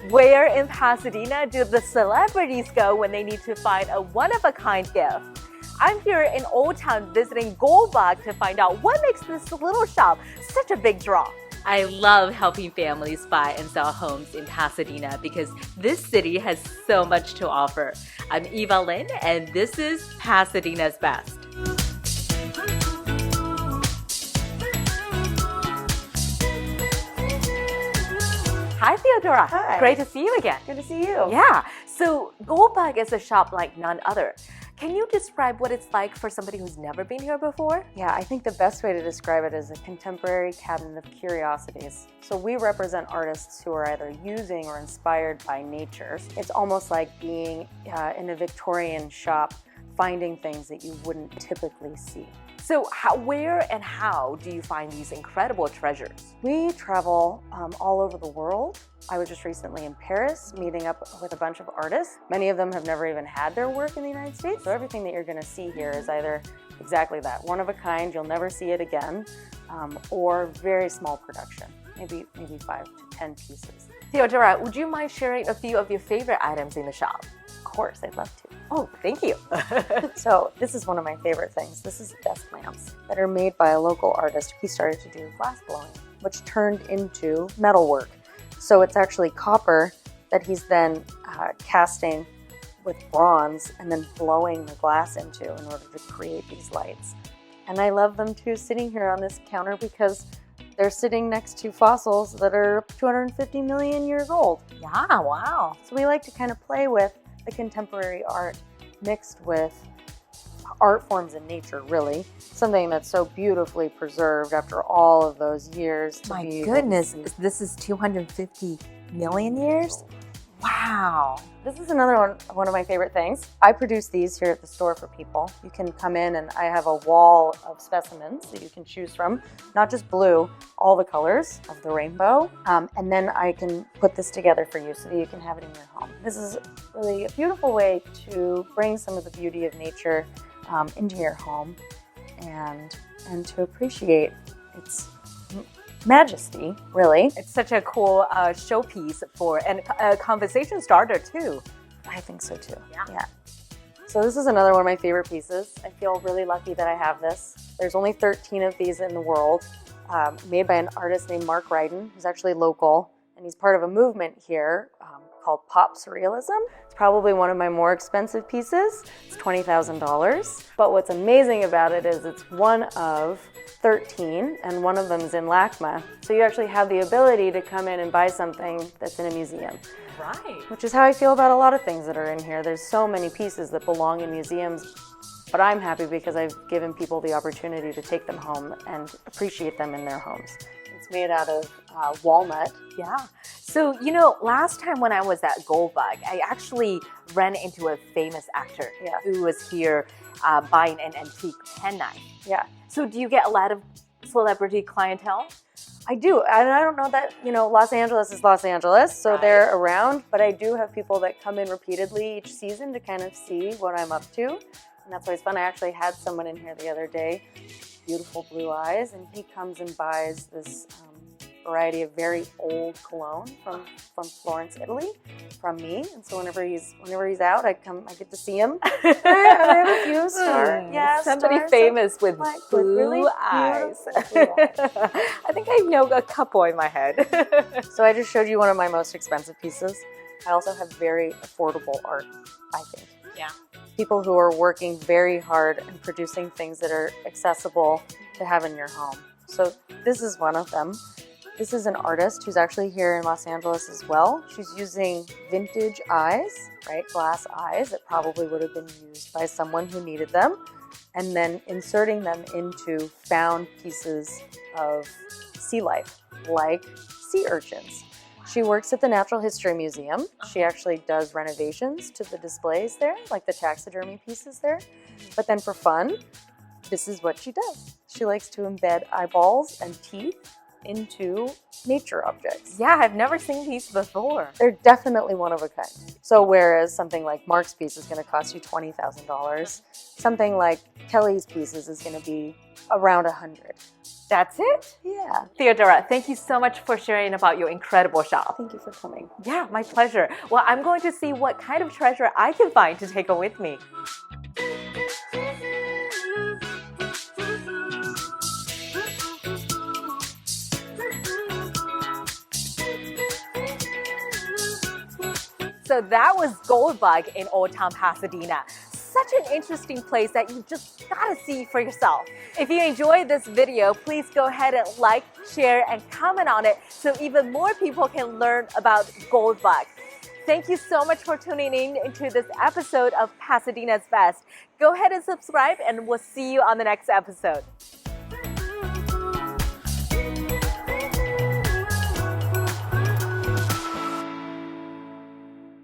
Where in Pasadena do the celebrities go when they need to find a one-of-a-kind gift? I'm here in Old Town visiting Goldbug to find out what makes this little shop such a big draw. I love helping families buy and sell homes in Pasadena because this city has so much to offer. I'm Eva Lin, and this is Pasadena's Best. Hi, Theodora. Hi. Great to see you again. Good to see you. Yeah. So Goldbug is a shop like none other. Can you describe what it's like for somebody who's never been here before? Yeah, I think the best way to describe it is a contemporary cabinet of curiosities. So we represent artists who are either using or inspired by nature. It's almost like being in a Victorian shop, finding things that you wouldn't typically see. So where and how do you find these incredible treasures? We travel all over the world. I was just recently in Paris meeting up with a bunch of artists. Many of them have never even had their work in the United States. So everything that you're going to see here is either exactly that, one of a kind, you'll never see it again, or very small production, maybe 5 to 10 pieces. Theodora, would you mind sharing a few of your favorite items in the shop? Of course, I'd love to. Oh, thank you. So this is one of my favorite things. This is desk lamps that are made by a local artist. He started to do glass blowing, which turned into metalwork. So it's actually copper that he's then casting with bronze and then blowing the glass into in order to create these lights. And I love them too, sitting here on this counter because they're sitting next to fossils that are 250 million years old. Yeah, wow. So we like to kind of play with the contemporary art mixed with art forms in nature, really. Something that's so beautifully preserved after all of those years. My goodness, this is 250 million years? Wow. This is another one of my favorite things. I produce these here at the store for people. You can come in and I have a wall of specimens that you can choose from. Not just blue, all the colors of the rainbow. And then I can put this together for you so that you can have it in your home. This is really a beautiful way to bring some of the beauty of nature into your home and to appreciate its majesty, really. It's such a cool showpiece and a conversation starter too. I think so too. Yeah. So this is another one of my favorite pieces. I feel really lucky that I have this. There's only 13 of these in the world, made by an artist named Mark Ryden, who's actually local, and he's part of a movement here called Pop Surrealism. It's probably one of my more expensive pieces. It's $20,000. But what's amazing about it is it's one of 13, and one of them is in LACMA. So you actually have the ability to come in and buy something that's in a museum. Right. Which is how I feel about a lot of things that are in here. There's so many pieces that belong in museums, but I'm happy because I've given people the opportunity to take them home and appreciate them in their homes. It's made out of walnut. Yeah. So, last time when I was at Goldbug, I actually ran into a famous actor who was here buying an antique penknife. Yeah. So do you get a lot of celebrity clientele? I do. And I don't know that, Los Angeles is Los Angeles, so they're around, but I do have people that come in repeatedly each season to kind of see what I'm up to. And that's always fun. I actually had someone in here the other day, beautiful blue eyes, and he comes and buys this variety of very old cologne from Florence, Italy, from me. And so whenever he's out, I get to see him. I have a few stars. Somebody famous with blue really eyes. Blue eyes. I think I know a couple in my head. So I just showed you one of my most expensive pieces. I also have very affordable art, I think. Yeah. People who are working very hard and producing things that are accessible to have in your home. So this is one of them. This is an artist who's actually here in Los Angeles as well. She's using vintage eyes, right? Glass eyes that probably would have been used by someone who needed them, and then inserting them into found pieces of sea life, like sea urchins. She works at the Natural History Museum. She actually does renovations to the displays there, like the taxidermy pieces there. But then for fun, this is what she does. She likes to embed eyeballs and teeth into nature objects. Yeah, I've never seen these before. They're definitely one of a kind. So whereas something like Mark's piece is going to cost you $20,000, something like Kelly's pieces is going to be around $100. That's it? Yeah. Theodora, thank you so much for sharing about your incredible shop. Thank you for coming. Yeah, my pleasure. Well, I'm going to see what kind of treasure I can find to take home with me. So that was Goldbug in Old Town Pasadena. Such an interesting place that you just gotta see for yourself. If you enjoyed this video, please go ahead and like, share, and comment on it so even more people can learn about Goldbug. Thank you so much for tuning in into this episode of Pasadena's Best. Go ahead and subscribe and we'll see you on the next episode.